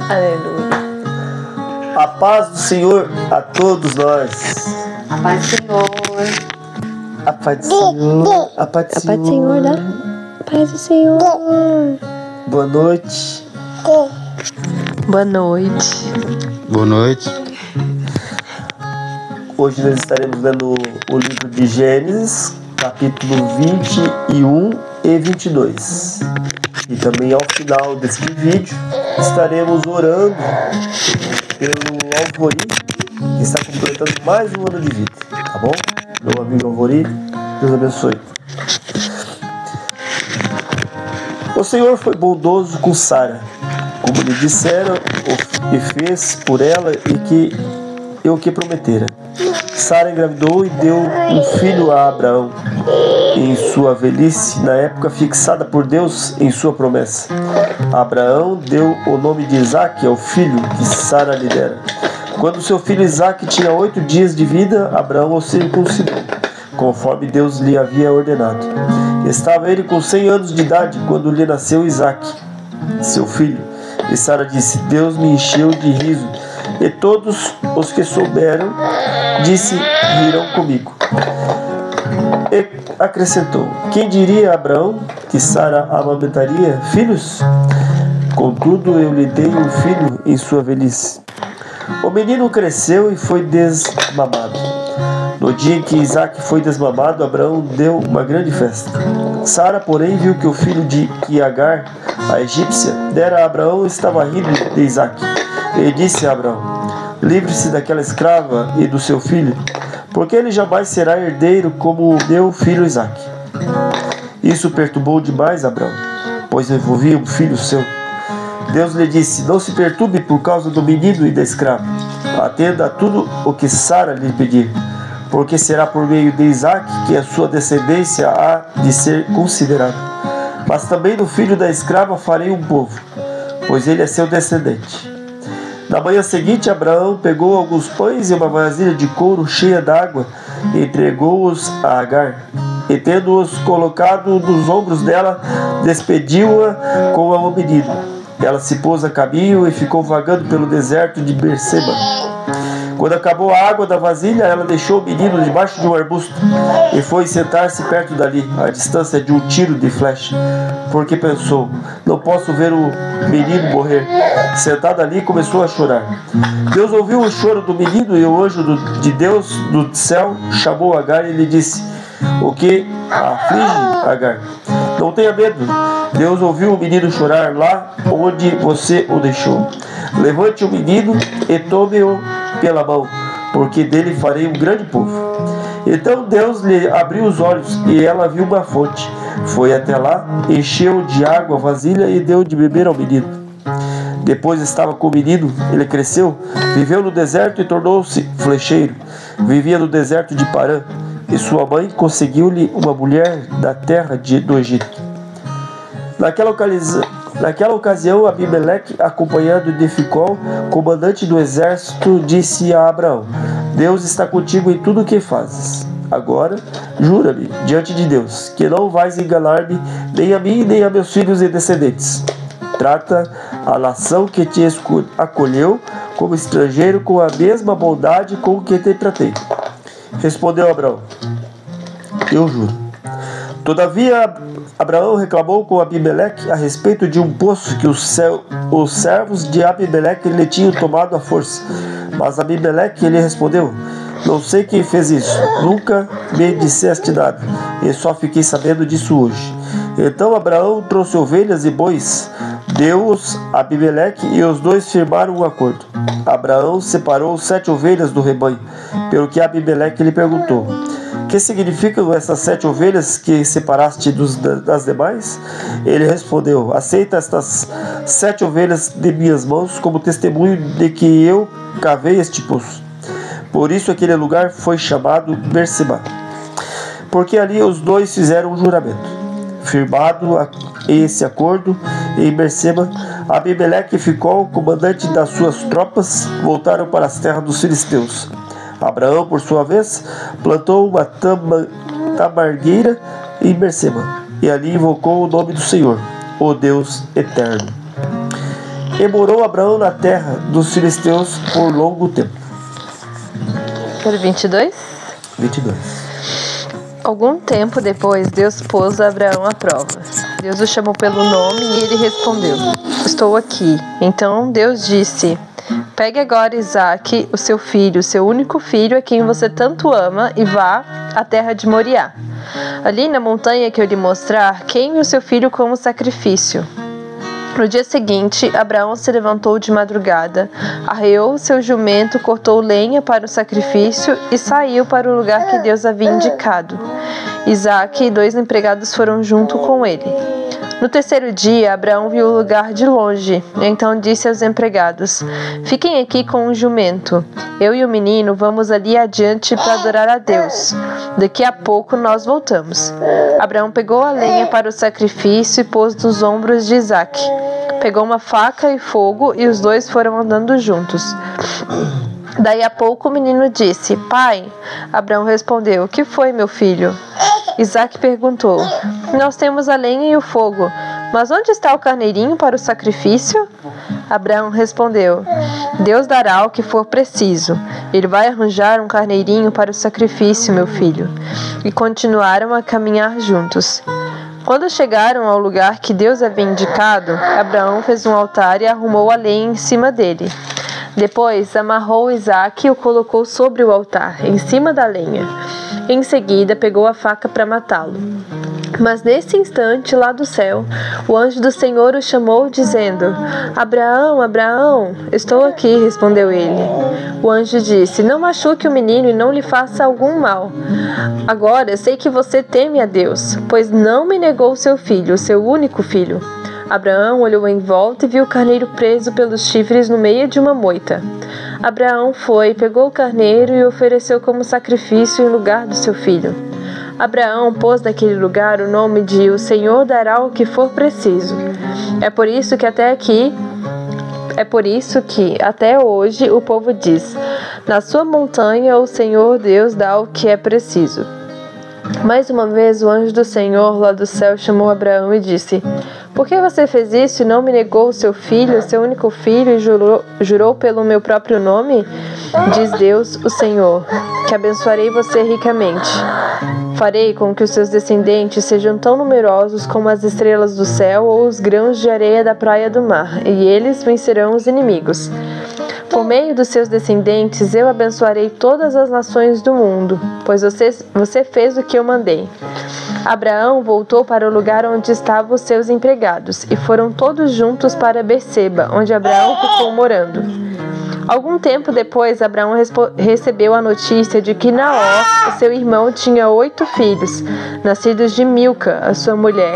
Aleluia. A paz do Senhor a todos nós. A paz do Senhor. A paz do Senhor. A paz do A paz do Senhor, né? A paz do Senhor. Boa noite. Boa noite. Boa noite. Hoje nós estaremos lendo o livro de Gênesis, capítulo 21 e 22. E também ao final desse vídeo estaremos orando pelo Alvori, que está completando mais um ano de vida, tá bom? Meu amigo Alvori, Deus abençoe. O Senhor foi bondoso com Sara, como lhe disseram, e fez por ela o que prometera. Sara engravidou e deu um filho a Abraão, em sua velhice, na época fixada por Deus em sua promessa. Abraão deu o nome de Isaque ao filho que Sara lhe dera. Quando seu filho Isaque tinha 8 dias de vida, Abraão o circuncidou, conforme Deus lhe havia ordenado. Estava ele com 100 anos de idade quando lhe nasceu Isaque, seu filho. E Sara disse: Deus me encheu de riso, e todos os que souberam, riram comigo. E acrescentou: quem diria a Abraão que Sara amamentaria filhos? Contudo, eu lhe dei um filho em sua velhice. O menino cresceu e foi desmamado. No dia em que Isaque foi desmamado, Abraão deu uma grande festa. Sara, porém, viu que o filho que Agar, a egípcia, dera a Abraão estava rindo de Isaque. E disse a Abraão: livre-se daquela escrava e do seu filho, porque ele jamais será herdeiro como o meu filho Isaque. Isso perturbou demais Abraão, pois envolvia um filho seu. Deus lhe disse: não se perturbe por causa do menino e da escrava. Atenda a tudo o que Sara lhe pedir, porque será por meio de Isaque que a sua descendência há de ser considerada. Mas também do filho da escrava farei um povo, pois ele é seu descendente. Na manhã seguinte, Abraão pegou alguns pães e uma vasilha de couro cheia d'água e entregou-os a Agar. E tendo-os colocado nos ombros dela, despediu-a com o menino. Ela se pôs a caminho e ficou vagando pelo deserto de Berseba. Quando acabou a água da vasilha, ela deixou o menino debaixo de um arbusto e foi sentar-se perto dali, à distância de um tiro de flecha, porque pensou: não posso ver o menino morrer. Sentada ali, começou a chorar. Deus ouviu o choro do menino e o anjo de Deus do céu chamou Agar e lhe disse: o que aflige, Agar? Não tenha medo. Deus ouviu o menino chorar lá onde você o deixou. Levante o menino e tome-o pela mão, porque dele farei um grande povo. Então Deus lhe abriu os olhos e ela viu uma fonte. Foi até lá, encheu de água a vasilha e deu de beber ao menino. Depois estava com o menino, ele cresceu, viveu no deserto e tornou-se flecheiro. Vivia no deserto de Parã, e sua mãe conseguiu-lhe uma mulher da terra do Egito. Naquela ocasião, Abimeleque, acompanhado de Ficol, comandante do exército, disse a Abraão: Deus está contigo em tudo o que fazes. Agora, jura-me, diante de Deus, que não vais enganar-me, nem a mim, nem a meus filhos e descendentes. Trata a nação que te acolheu como estrangeiro com a mesma bondade com que te tratei. Respondeu Abraão: eu juro. Todavia, Abraão reclamou com Abimeleque a respeito de um poço que os servos de Abimeleque lhe tinham tomado à força. Mas Abimeleque lhe respondeu: não sei quem fez isso, nunca me disseste nada, e só fiquei sabendo disso hoje. Então Abraão trouxe ovelhas e bois, deu-os a Abimeleque e os dois firmaram um acordo. Abraão separou 7 ovelhas do rebanho, pelo que Abimeleque lhe perguntou: que significam essas 7 ovelhas que separaste das demais? Ele respondeu: aceita estas 7 ovelhas de minhas mãos como testemunho de que eu cavei este poço. Por isso aquele lugar foi chamado Berseba, porque ali os dois fizeram um juramento. Firmado esse acordo em Berseba, Abimeleque e Ficol, comandante das suas tropas, voltaram para as terras dos filisteus. Abraão, por sua vez, plantou uma tamargueira em Berseba, e ali invocou o nome do Senhor, o Deus eterno. E morou Abraão na terra dos filisteus por longo tempo. Número 22. 22. Algum tempo depois, Deus pôs Abraão à prova. Deus o chamou pelo nome e ele respondeu: Estou aqui. Então Deus disse: Pegue agora Isaque, o seu filho, o seu único filho, a quem você tanto ama, e vá à terra de Moriá. Ali na montanha que eu lhe mostrar, queime o seu filho como sacrifício. No dia seguinte, Abraão se levantou de madrugada, arreou seu jumento, cortou lenha para o sacrifício e saiu para o lugar que Deus havia indicado. Isaque e 2 empregados foram junto com ele. No terceiro dia, Abraão viu o lugar de longe, e então disse aos empregados: Fiquem aqui com o jumento. Eu e o menino vamos ali adiante para adorar a Deus. Daqui a pouco nós voltamos. Abraão pegou a lenha para o sacrifício e pôs nos ombros de Isaque. Pegou uma faca e fogo e os dois foram andando juntos. Daí a pouco o menino disse: Pai. Abraão respondeu: O que foi, meu filho? Isaque perguntou: Nós temos a lenha e o fogo, mas onde está o carneirinho para o sacrifício? Abraão respondeu: Deus dará o que for preciso. Ele vai arranjar um carneirinho para o sacrifício, meu filho. E continuaram a caminhar juntos. Quando chegaram ao lugar que Deus havia indicado, Abraão fez um altar e arrumou a lenha em cima dele. Depois amarrou Isaque e o colocou sobre o altar, em cima da lenha. Em seguida, pegou a faca para matá-lo. Mas nesse instante, lá do céu, o anjo do Senhor o chamou, dizendo: Abraão, Abraão. Estou aqui, respondeu ele. O anjo disse: Não machuque o menino e não lhe faça algum mal. Agora sei que você teme a Deus, pois não me negou seu filho, seu único filho. Abraão olhou em volta e viu o carneiro preso pelos chifres no meio de uma moita. Abraão foi, pegou o carneiro e o ofereceu como sacrifício em lugar do seu filho. Abraão pôs naquele lugar o nome de O Senhor dará o que for preciso. É por isso que até hoje o povo diz: Na sua montanha o Senhor Deus dá o que é preciso. Mais uma vez o anjo do Senhor lá do céu chamou Abraão e disse: Por que você fez isso e não me negou o seu filho, o seu único filho, e jurou pelo meu próprio nome? Diz Deus, o Senhor, que abençoarei você ricamente. Farei com que os seus descendentes sejam tão numerosos como as estrelas do céu ou os grãos de areia da praia do mar, e eles vencerão os inimigos. Por meio dos seus descendentes eu abençoarei todas as nações do mundo, pois você fez o que eu mandei. Abraão voltou para o lugar onde estavam os seus empregados, e foram todos juntos para Berseba, onde Abraão ficou morando. Algum tempo depois, Abraão recebeu a notícia de que Naor, seu irmão, tinha 8 filhos, nascidos de Milca, a sua mulher.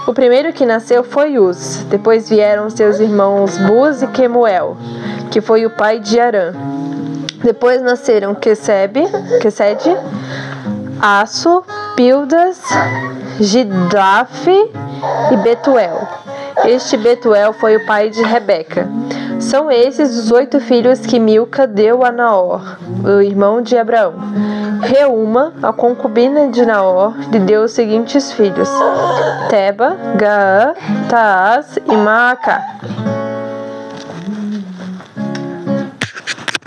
O primeiro que nasceu foi Uz. Depois vieram seus irmãos Buz e Quemuel, que foi o pai de Arã. Depois nasceram Quesede, Aço, Pildas, Gidlaf e Betuel. Este Betuel foi o pai de Rebeca. São esses os 8 filhos que Milca deu a Naor, o irmão de Abraão. Reuma, a concubina de Naor, lhe deu os seguintes filhos: Teba, Gaã, Taás e Maacá.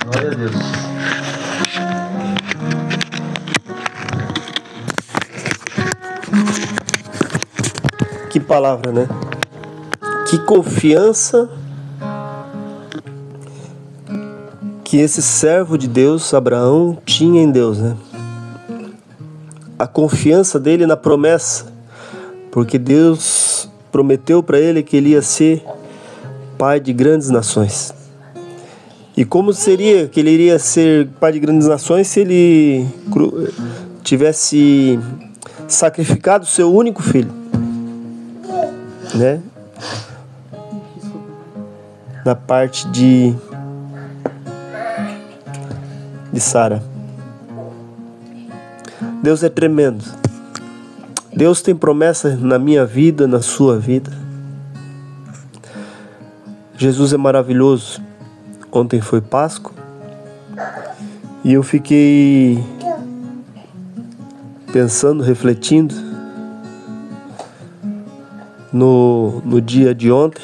Glória a Deus. Que palavra, né? Que confiança que esse servo de Deus, Abraão, tinha em Deus, né? A confiança dele na promessa, porque Deus prometeu para ele que ele ia ser pai de grandes nações. E como seria que ele iria ser pai de grandes nações se ele tivesse sacrificado seu único filho, né? Na parte de Sara. Deus é tremendo. Deus tem promessas na minha vida, na sua vida. Jesus é maravilhoso. Ontem foi Páscoa e eu fiquei pensando, refletindo no dia de ontem,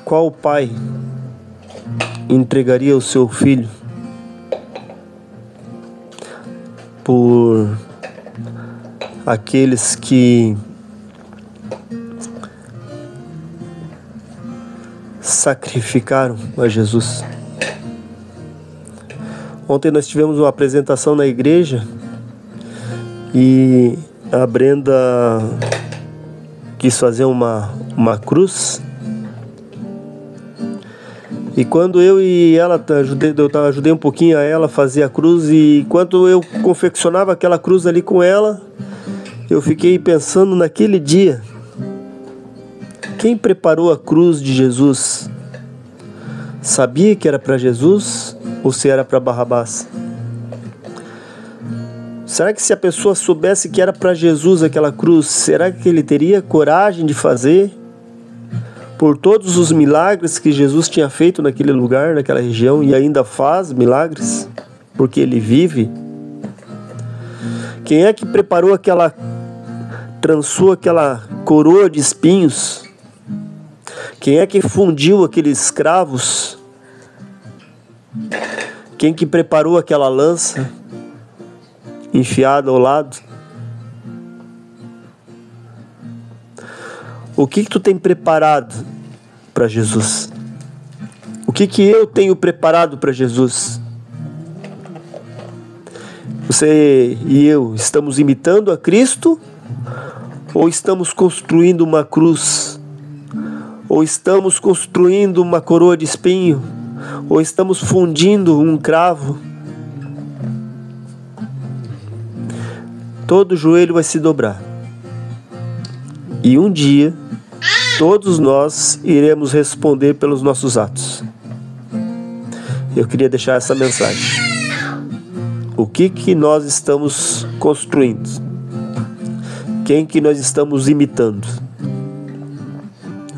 Qual pai entregaria o seu filho por aqueles que sacrificaram a Jesus? Ontem nós tivemos uma apresentação na igreja e a Brenda quis fazer uma cruz. E quando eu e ela ajudei um pouquinho a ela a fazer a cruz, e enquanto eu confeccionava aquela cruz ali com ela, eu fiquei pensando naquele dia: quem preparou a cruz de Jesus sabia que era para Jesus ou se era para Barrabás? Será que se a pessoa soubesse que era para Jesus aquela cruz, será que ele teria coragem de fazer? Por todos os milagres que Jesus tinha feito naquele lugar, naquela região, e ainda faz milagres, porque ele vive. Quem é que preparou trançou aquela coroa de espinhos? Quem é que fundiu aqueles cravos? Quem que preparou aquela lança enfiada ao lado? O que tu tem preparado para Jesus? O que eu tenho preparado para Jesus? Você e eu estamos imitando a Cristo? Ou estamos construindo uma cruz? Ou estamos construindo uma coroa de espinho? Ou estamos fundindo um cravo? Todo joelho vai se dobrar. E um dia, todos nós iremos responder pelos nossos atos. Eu queria deixar essa mensagem. O que nós estamos construindo? Quem que nós estamos imitando?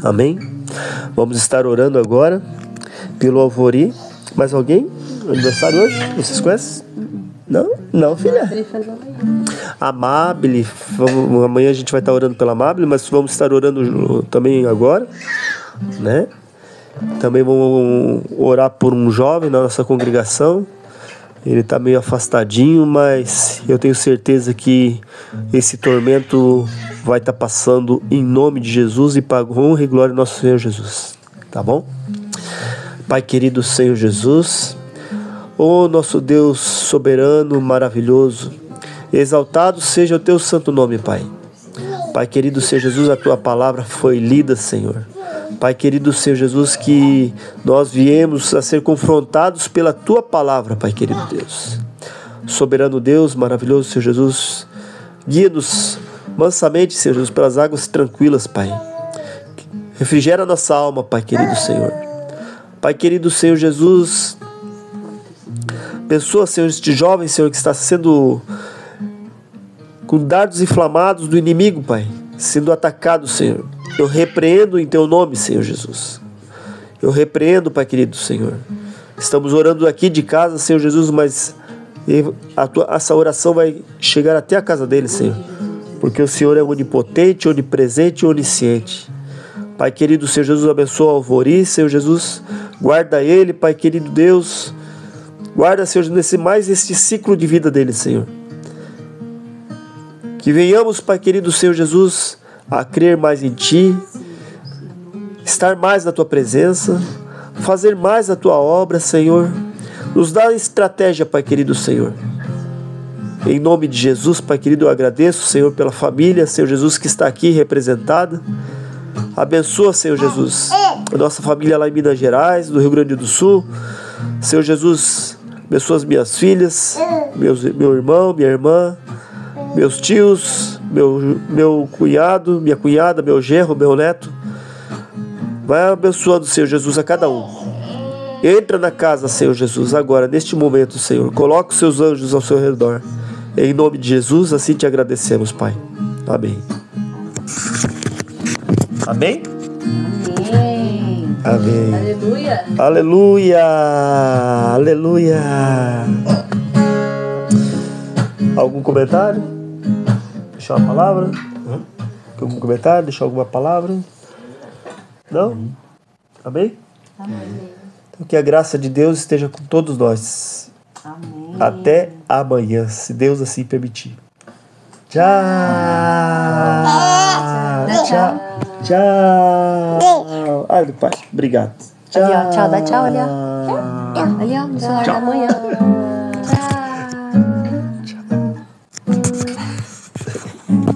Amém? Vamos estar orando agora pelo Alvori. Mais alguém? Aniversário hoje? Vocês conhecem? Não? Não, filha. Amable, amanhã a gente vai estar orando pela Amable, mas vamos estar orando também agora, né? Também vamos orar por um jovem na nossa congregação. Ele está meio afastadinho, mas eu tenho certeza que esse tormento vai estar passando em nome de Jesus e para honra e glória do nosso Senhor Jesus. Tá bom? Pai querido Senhor Jesus, ó nosso Deus soberano, maravilhoso, exaltado seja o teu santo nome, Pai. Pai querido Senhor Jesus, a tua palavra foi lida, Senhor. Pai querido Senhor Jesus, que nós viemos a ser confrontados pela tua palavra, Pai querido Deus. Soberano Deus, maravilhoso Senhor Jesus, guia-nos mansamente, Senhor Jesus, pelas águas tranquilas, Pai. Refrigera a nossa alma, Pai querido Senhor. Pai querido Senhor Jesus, abençoa, Senhor, este jovem, Senhor, que está sendo com dardos inflamados do inimigo, Pai, sendo atacado, Senhor. Eu repreendo em teu nome, Senhor Jesus. Eu repreendo, Pai querido Senhor. Estamos orando aqui de casa, Senhor Jesus, mas essa oração vai chegar até a casa dele, Senhor. Porque o Senhor é onipotente, onipresente e onisciente. Pai querido Senhor Jesus, abençoa o Alvori, Senhor Jesus. Guarda ele, Pai querido Deus. Guarda, Senhor, este ciclo de vida dele, Senhor. Que venhamos, Pai querido Senhor Jesus, a crer mais em Ti, estar mais na Tua presença, fazer mais a Tua obra, Senhor. Nos dá estratégia, Pai querido Senhor. Em nome de Jesus, Pai querido, eu agradeço, Senhor, pela família, Senhor Jesus, que está aqui representada. Abençoa, Senhor Jesus, a nossa família lá em Minas Gerais, do Rio Grande do Sul. Senhor Jesus, abençoa as minhas filhas, meu irmão, minha irmã, meus tios, meu cunhado, minha cunhada, meu genro, meu neto. Vai abençoando, Senhor Jesus, a cada um. Entra na casa, Senhor Jesus, agora, neste momento, Senhor. Coloca os seus anjos ao seu redor. Em nome de Jesus, assim te agradecemos, Pai. Amém. Amém? Amém. Amém. Aleluia. Aleluia. Aleluia. Algum comentário? Deixar uma palavra? Algum comentário? Deixar alguma palavra? Não? Amém? Amém. Então que a graça de Deus esteja com todos nós. Amém. Até amanhã, se Deus assim permitir. Tchau. Tchau. Tchau. Ai, meu pai, obrigado. Ali, ó, tchau, dá tchau ali, ó. Ali, ó, no celular da manhã.